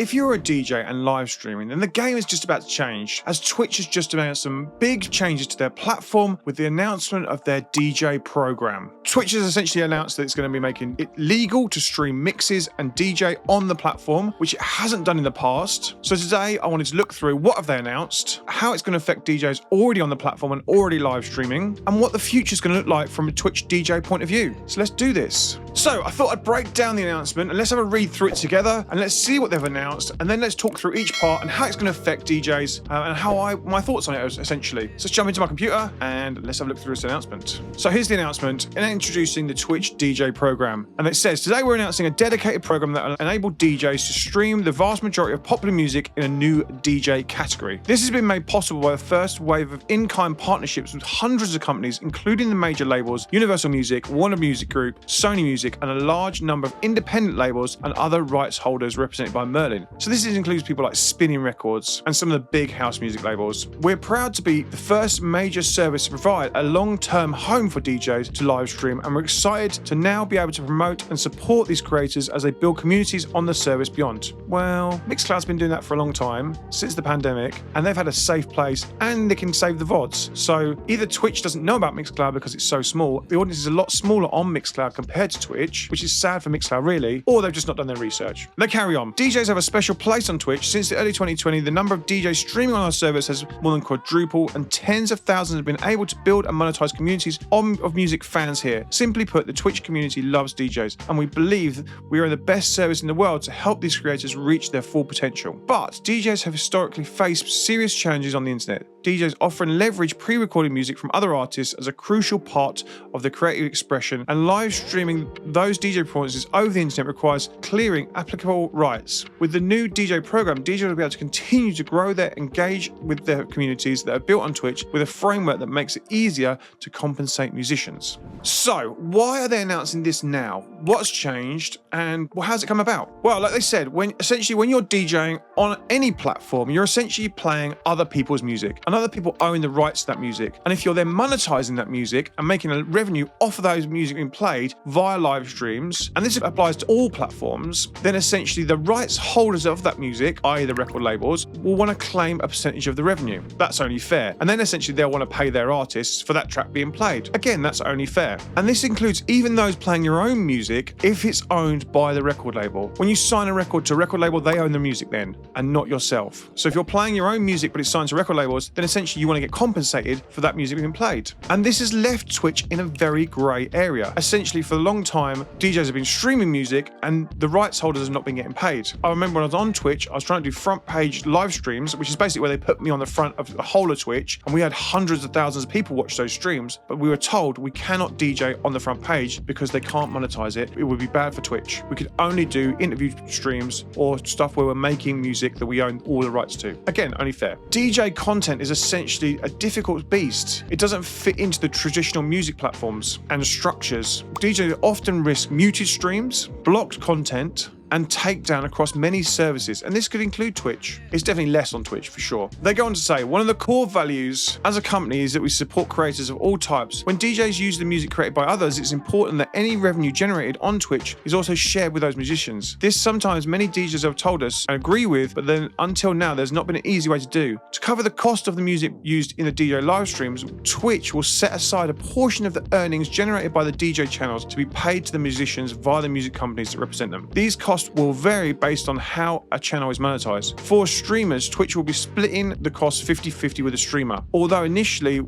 if you're a DJ and live streaming, then the game is just about to change, as Twitch has just announced some big changes to their platform with the announcement of their DJ program. Twitch has essentially announced that it's going to be making it legal to stream mixes and DJ on the platform, which it hasn't done in the past. So today I wanted to look through what have they announced, how it's going to affect DJs already on the platform and already live streaming, and what the future is going to look like from a Twitch DJ point of view. So let's do this. So I thought I'd break down the announcement and let's have a read through it together and let's see what they've announced, and then let's talk through each part and how it's going to affect DJs and how my thoughts on it essentially. So let's jump into my computer and let's have a look through this announcement. So here's the announcement, and introducing the Twitch DJ program. And it says, today we're announcing a dedicated program that will enable DJs to stream the vast majority of popular music in a new DJ category. This has been made possible by the first wave of in-kind partnerships with hundreds of companies, including the major labels Universal Music, Warner Music Group, Sony Music, and a large number of independent labels and other rights holders represented by Merlin. So this includes people like Spinning Records and some of the big house music labels. We're proud to be the first major service to provide a long-term home for DJs to live stream, and we're excited to now be able to promote and support these creators as they build communities on the service beyond. Well, Mixcloud's been doing that for a long time, since the pandemic, and they've had a safe place and they can save the VODs. So either Twitch doesn't know about Mixcloud because it's so small, the audience is a lot smaller on Mixcloud compared to Twitch, which is sad for Mixcloud really, or they've just not done their research. They carry on. DJs have a special place on Twitch. Since the early 2020, the number of DJs streaming on our service has more than quadrupled, and tens of thousands have been able to build and monetize communities of music fans here. Simply put, the Twitch community loves DJs, and we believe we are the best service in the world to help these creators reach their full potential. But DJs have historically faced serious challenges on the internet. DJs often leverage pre-recorded music from other artists as a crucial part of the creative expression, and live streaming those DJ performances over the internet requires clearing applicable rights. With the new DJ program, DJs will be able to continue to grow their engage with their communities that are built on Twitch with a framework that makes it easier to compensate musicians. So, why are they announcing this now? What's changed, and how's it come about? Well, like they said, when you're DJing on any platform, you're essentially playing other people's music, and other people own the rights to that music. And if you're then monetizing that music and making a revenue off of those music being played via live streams, and this applies to all platforms, then essentially the rights holders of that music, i.e. the record labels, will want to claim a percentage of the revenue. That's only fair. And then essentially they'll want to pay their artists for that track being played. Again, that's only fair. And this includes even those playing your own music if it's owned by the record label. When you sign a record to a record label, they own the music then, and not yourself. So if you're playing your own music but it's signed to record labels, then essentially you want to get compensated for that music being played. And this has left Twitch in a very grey area. Essentially, for a long time, DJs have been streaming music and the rights holders have not been getting paid. I remember when I was on Twitch, I was trying to do front page live streams, which is basically where they put me on the front of the whole of Twitch, and we had hundreds of thousands of people watch those streams, but we were told we cannot DJ on the front page because they can't monetize it. It would be bad for Twitch. We could only do interview streams or stuff where we're making music that we own all the rights to. Again, only fair. DJ content is essentially a difficult beast. It doesn't fit into the traditional music platforms and structures. DJs often risk muted streams, blocked content, and takedown across many services, and this could include Twitch. It's definitely less on Twitch for sure. They go on to say, one of the core values as a company is that we support creators of all types. When DJs use the music created by others, it's important that any revenue generated on Twitch is also shared with those musicians. This sometimes many DJs have told us and agree with, but then until now there's not been an easy way to do. To cover the cost of the music used in the DJ live streams, Twitch will set aside a portion of the earnings generated by the DJ channels to be paid to the musicians via the music companies that represent them. These costs will vary based on how a channel is monetized. For streamers, Twitch will be splitting the cost 50-50 with the streamer, although initially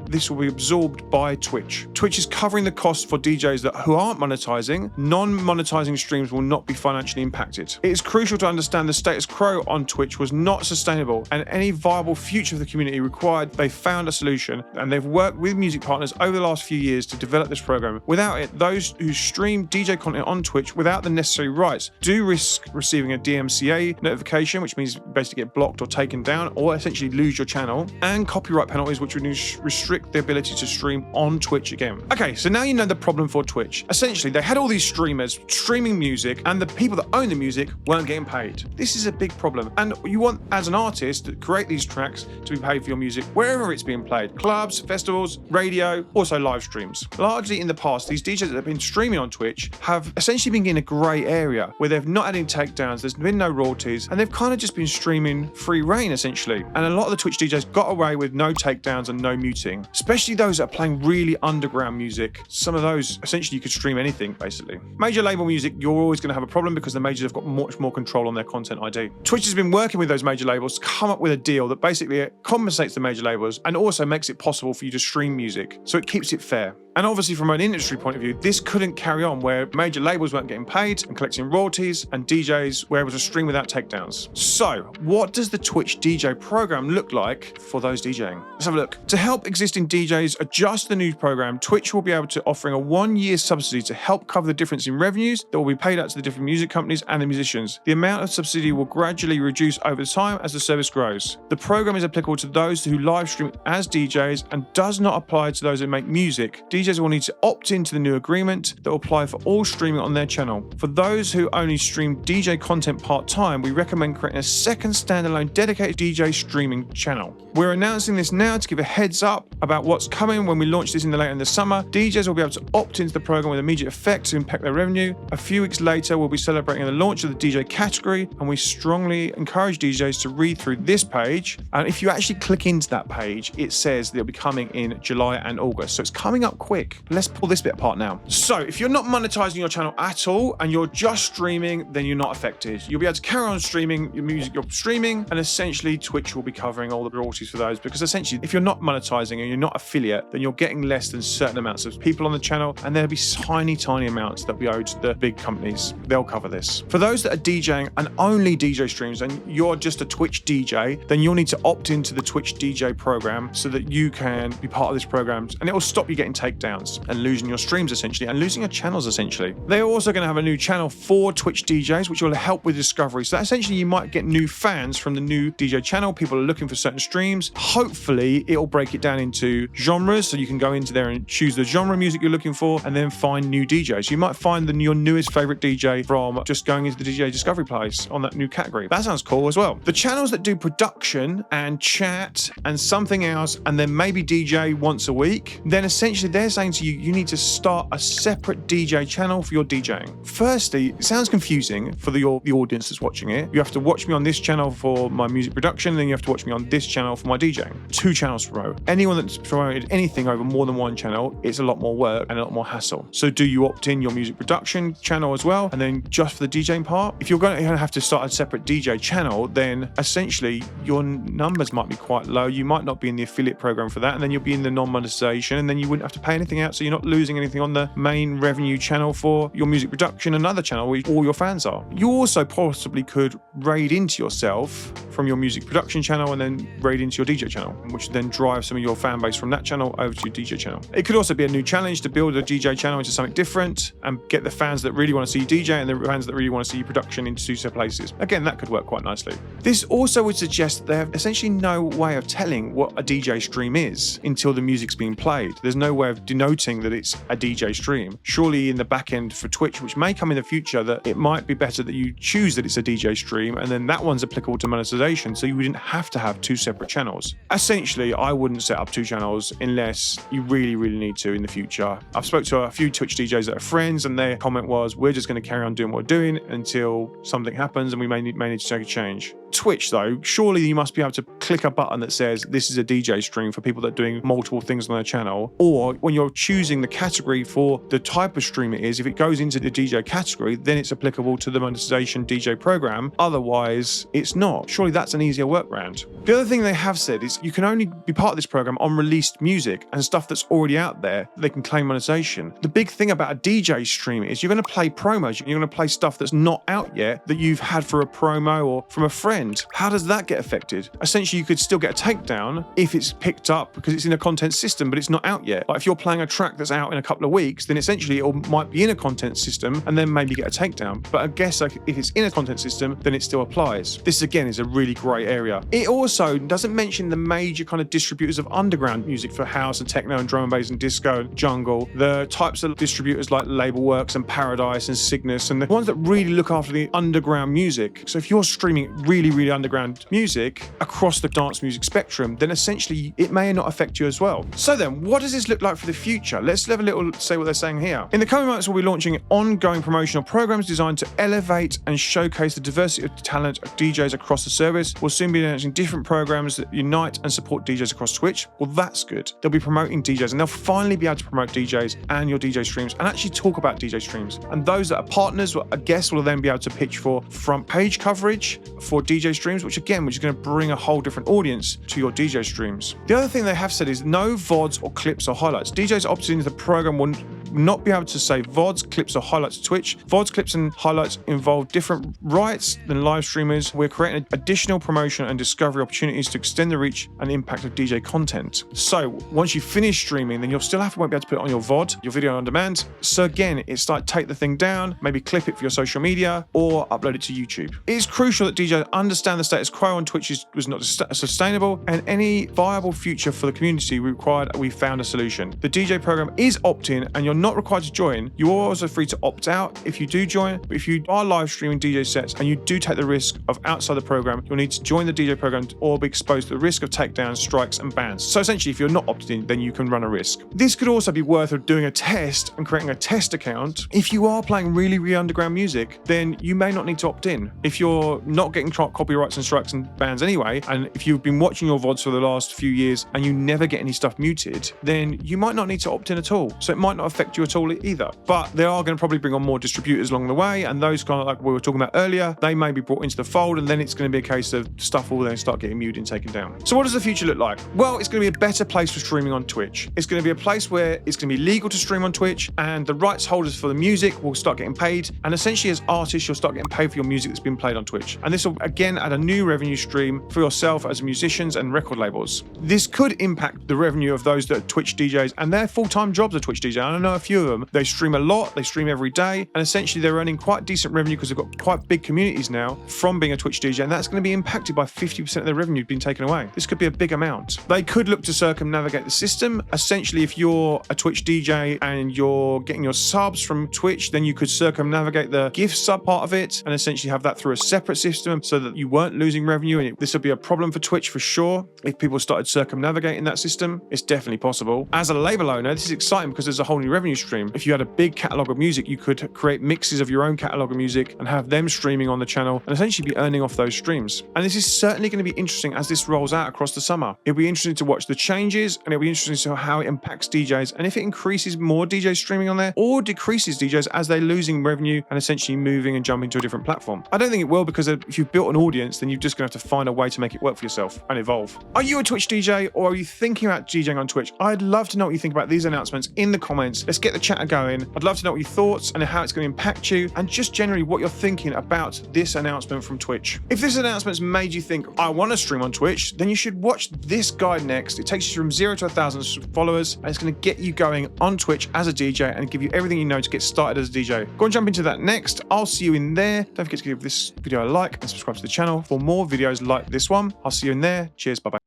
this will be absorbed by Twitch. Twitch is covering the cost for DJs who aren't monetizing. Non-monetizing streams will not be financially impacted. It is crucial to understand the status quo on Twitch was not sustainable, and any viable future of the community required they found a solution, and they've worked with music partners over the last few years to develop this program. Without it, those who stream DJ content on Twitch without the necessary rights do risk receiving a DMCA notification, which means basically get blocked or taken down, or essentially lose your channel, and copyright penalties, which would restrict the ability to stream on Twitch again. Okay, so now you know the problem for Twitch. Essentially, they had all these streamers streaming music, and the people that own the music weren't getting paid. This is a big problem, and you want, as an artist, to create these tracks to be paid for your music wherever it's being played. Clubs, festivals, radio, also live streams. Largely in the past, these DJs that have been streaming on Twitch have essentially been in a grey area where they've not had any takedowns, there's been no royalties, and they've kind of just been streaming free reign essentially. And a lot of the Twitch DJs got away with no takedowns and no muting, especially those that are playing really underground music. Some of those, essentially you could stream anything basically. Major label music, you're always going to have a problem because the majors have got much more control on their content ID. Twitch has been working with those major labels to come up with a deal that basically compensates the major labels and also makes it possible for you to stream music, so it keeps it fair. And obviously from an industry point of view, this couldn't carry on where major labels weren't getting paid and collecting royalties and DJs were able to stream without takedowns. So what does the Twitch DJ program look like for those DJing? Let's have a look. To help existing DJs adjust the new program, Twitch will be able to offering a 1-year subsidy to help cover the difference in revenues that will be paid out to the different music companies and the musicians. The amount of subsidy will gradually reduce over time as the service grows. The program is applicable to those who live stream as DJs and does not apply to those who make music. DJs will need to opt into the new agreement that will apply for all streaming on their channel. For those who only stream DJ content part-time, we recommend creating a second standalone dedicated DJ streaming channel. We're announcing this now to give a heads up about what's coming when we launch this later in the summer. DJs will be able to opt into the program with immediate effect to impact their revenue. A few weeks later, we'll be celebrating the launch of the DJ category, and we strongly encourage DJs to read through this page. And if you actually click into that page, it says that it'll be coming in July and August. So it's coming up quick. Let's pull this bit apart now. So if you're not monetizing your channel at all and you're just streaming, then you're not affected. You'll be able to carry on streaming your music you're streaming, and essentially Twitch will be covering all the royalties for those, because essentially if you're not monetizing and you're not affiliate, then you're getting less than certain amounts of people on the channel, and there'll be tiny amounts that we owe to the big companies. They'll cover this. For those that are DJing and only DJ streams and you're just a Twitch DJ, then you'll need to opt into the Twitch DJ program so that you can be part of this program, and it will stop you getting takedowns and losing your streams essentially, and losing your channels essentially. They're also going to have a new channel for Twitch DJs, which will help with discovery. So that essentially you might get new fans from the new DJ channel. People are looking for certain streams. Hopefully it'll break it down into genres, so you can go into there and choose the genre of music you're looking for and then find new DJs. You might find your newest favorite DJ from just going into the DJ discovery place on that new category. That sounds cool as well. The channels that do production and chat and something else and then maybe DJ once a week, then essentially they're saying to you, you need to start a separate DJ channel for your DJing. Firstly, it sounds confusing for the audience that's watching it. You have to watch me on this channel for my music production, and then you have to watch me on this channel for my DJing. 2 channels to promote. Anyone that's promoted anything over more than 1 channel, it's a lot more work and a lot more hassle. So do you opt in your music production channel as well, and then just for the DJing part? If you're going to have to start a separate DJ channel, then essentially your numbers might be quite low. You might not be in the affiliate program for that, and then you'll be in the non-monetization, and then you wouldn't have to pay anything out, so you're not losing anything on the main revenue channel for your music production, another channel where all your fans are. You also possibly could raid into yourself from your music production channel and then raid into your DJ channel, which then drives some of your fan base from that channel over to your DJ channel. It could also be a new challenge to build a DJ channel into something different and get the fans that really want to see you DJ and the fans that really want to see you production into 2 separate places. Again, that could work quite nicely. This also would suggest that they have essentially no way of telling what a DJ stream is until the music's being played. There's no way of denoting that it's a DJ stream. Surely in the back end for Twitch, which may come in the future, that it might be better that you choose that it's a DJ stream and then that one's applicable to monetization, so you wouldn't have to have 2 separate channels. Essentially, I wouldn't set up 2 channels unless you really need to in the future. I've spoke to a few Twitch DJs that are friends, and their comment was, we're just going to carry on doing what we're doing until something happens and we may need to take a change. Twitch though, surely you must be able to click a button that says this is a DJ stream for people that are doing multiple things on their channel, or when you're choosing the category for the type of stream it is, if it goes into the DJ category, then it's applicable to the monetization DJ program. Otherwise, it's not. Surely that's an easier workaround. The other thing they have said is you can only be part of this program on released music and stuff that's already out there. They can claim monetization. The big thing about a DJ stream is you're going to play promos. You're going to play stuff that's not out yet that you've had for a promo or from a friend. How does that get affected? Essentially, you could still get a takedown if it's picked up because it's in a content system, but it's not out yet. Like if you're playing a track that's out in a couple of weeks, then essentially it might be in a content system and then maybe get a takedown. But I guess like if it's in a content system, then it still applies. This again is a really grey area. It also doesn't mention the major kind of distributors of underground music for house and techno and drum and bass and disco and jungle. The types of distributors like Labelworks and Paradise and Cygnus, and the ones that really look after the underground music. So if you're streaming really underground music across the dance music spectrum, then essentially it may not affect you as well. So then, what does this look like for the future? Let's have a little say what they're saying here. In the coming months, we'll be launching ongoing promotional programs designed designed to elevate and showcase the diversity of talent of DJs across the service. We'll soon be announcing different programs that unite and support DJs across Twitch. Well, that's good. They'll be promoting DJs, and they'll finally be able to promote DJs and your DJ streams and actually talk about DJ streams. And those that are partners, I guess, will then be able to pitch for front page coverage for DJ streams, which is going to bring a whole different audience to your DJ streams. The other thing they have said is no VODs or clips or highlights. DJs opted into the program will not be able to say VODs, clips or highlights to Twitch. VODs, clips and highlights involve different rights than live streamers. We're creating additional promotion and discovery opportunities to extend the reach and impact of DJ content. So once you finish streaming, then you'll still won't be able to put it on your VOD, your video on demand. So again, it's like take the thing down, maybe clip it for your social media or upload it to YouTube. It is crucial that DJs understand the status quo on Twitch was not sustainable, and any viable future for the community required we found a solution. The DJ program is opt-in and you're not required to join. You are also free to opt out if you do join, but if you are live streaming DJ sets and you do take the risk of outside the program, you'll need to join the DJ program or be exposed to the risk of takedowns, strikes and bans. So essentially, if you're not opted in, then you can run a risk. This could also be worth doing a test and creating a test account. If you are playing really, really underground music, then you may not need to opt in. If you're not getting copyrights and strikes and bans anyway, and if you've been watching your VODs for the last few years and you never get any stuff muted, then you might not need to opt in at all. So it might not affect you at all either. But they are going to probably bring on more distributors along the way, and those kind of like we were talking about earlier, they may be brought into the fold, and then it's going to be a case of stuff will then start getting muted and taken down. So what does the future look like? Well, it's going to be a better place for streaming on Twitch. It's going to be a place where it's going to be legal to stream on Twitch, and the rights holders for the music will start getting paid, and essentially as artists, you'll start getting paid for your music that's been played on Twitch. And this will again add a new revenue stream for yourself as musicians and record labels. This could impact the revenue of those that are Twitch DJs, and their full-time jobs are Twitch DJ. I know a few of them. They stream a lot, they stream every day, and essentially they're earning quite decent revenue because they've got quite big communities now from being a Twitch DJ, and that's going to be impacted by 50% of their revenue being taken away. This could be a big amount. They could look to circumnavigate the system. Essentially, if you're a Twitch DJ and you're getting your subs from Twitch, then you could circumnavigate the gift sub part of it and essentially have that through a separate system so that you weren't losing revenue. And this would be a problem for Twitch for sure. If people started circumnavigating that system, it's definitely possible. As a label owner, this is exciting because there's a whole new revenue stream. If you had a big catalog of music, you could create mixes of your own catalog of music and have them streaming on the channel and essentially be earning off those streams. And this is certainly going to be interesting as this rolls out across the summer. It'll be interesting to watch the changes, and it'll be interesting to see how it impacts DJs and if it increases more DJs streaming on there or decreases DJs as they're losing revenue and essentially moving and jumping to a different platform. I don't think it will, because if you've built an audience, then you're just going to have to find a way to make it work for yourself and evolve. Are you a Twitch DJ, or are you thinking about DJing on Twitch? I'd love to know what you think about these announcements in the comments. Let's get the chat going. I'd love to know what your thoughts and how it's going to impact you, and just generally what you're thinking about this announcement from Twitch. If this announcement's made you think, I want to stream on Twitch, then you should watch this guide next. It takes you from 0 to 1,000 followers, and it's going to get you going on Twitch as a DJ and give you everything you know to get started as a DJ. Go and jump into that next. I'll see you in there. Don't forget to give this video a like and subscribe to the channel for more videos like this one. I'll see you in there. Cheers. Bye-bye.